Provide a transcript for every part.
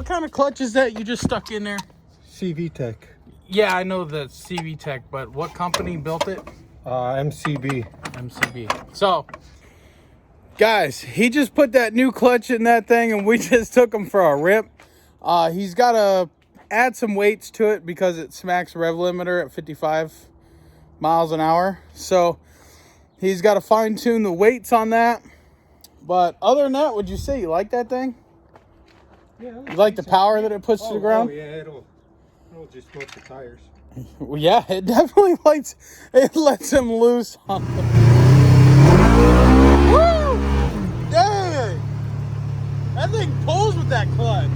kind of clutch is that you just stuck in there? CVTech. Yeah, I know the CVTech, but what company built it? MCB. MCB. So, guys, he just put that new clutch in that thing, and we just took him for a rip. He's got to add some weights to it because it smacks rev limiter at 55 miles an hour. So, he's got to fine tune the weights on that. But other than that, would you say you like that thing? Yeah. You like the power that it puts to the ground? Oh yeah, it'll just smoke the tires. Well, yeah, it definitely lets him loose on the... Woo! Dang! That thing pulls with that clutch.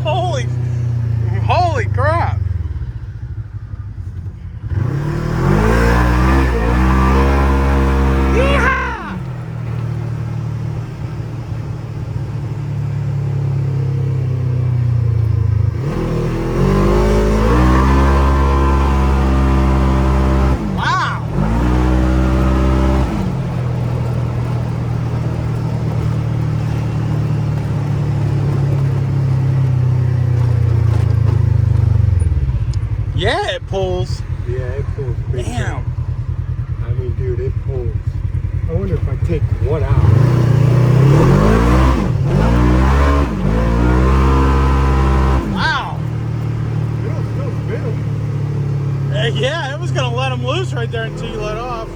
Holy crap! Yeah, it pulls. Yeah, it pulls big. Damn. I mean, dude, it pulls. I wonder if I take one out. Wow. It'll still spin. Yeah, it was going to let him loose right there until you let off.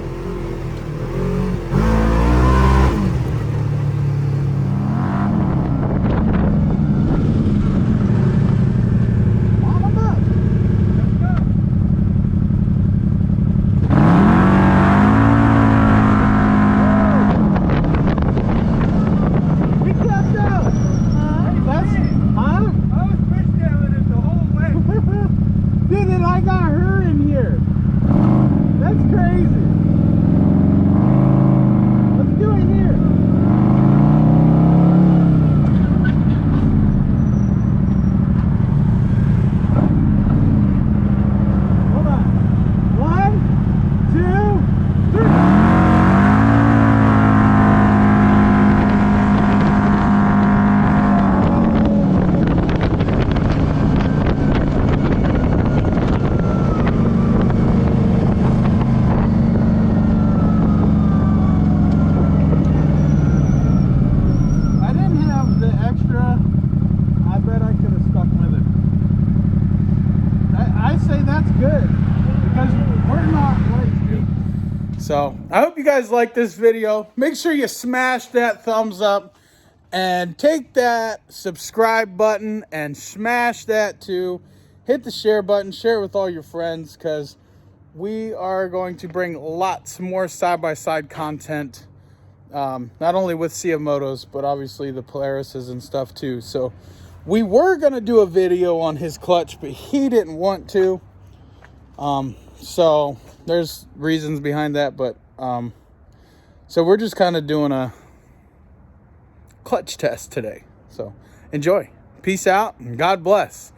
Dude, and I got her in here. That's crazy. Let's do it here. Hold on. 1, 2, 3. I bet I could have stuck with it. I say that's good because we're not light. So I hope you guys like this video. Make sure you smash that thumbs up and take that subscribe button and smash that too. Hit the share button, share it with all your friends, because we are going to bring lots more side-by-side content. Not only with CF Motos, but obviously the Polarises and stuff too. So we were going to do a video on his clutch, but he didn't want to. So there's reasons behind that, but so we're just kind of doing a clutch test today. So enjoy. Peace out and God bless.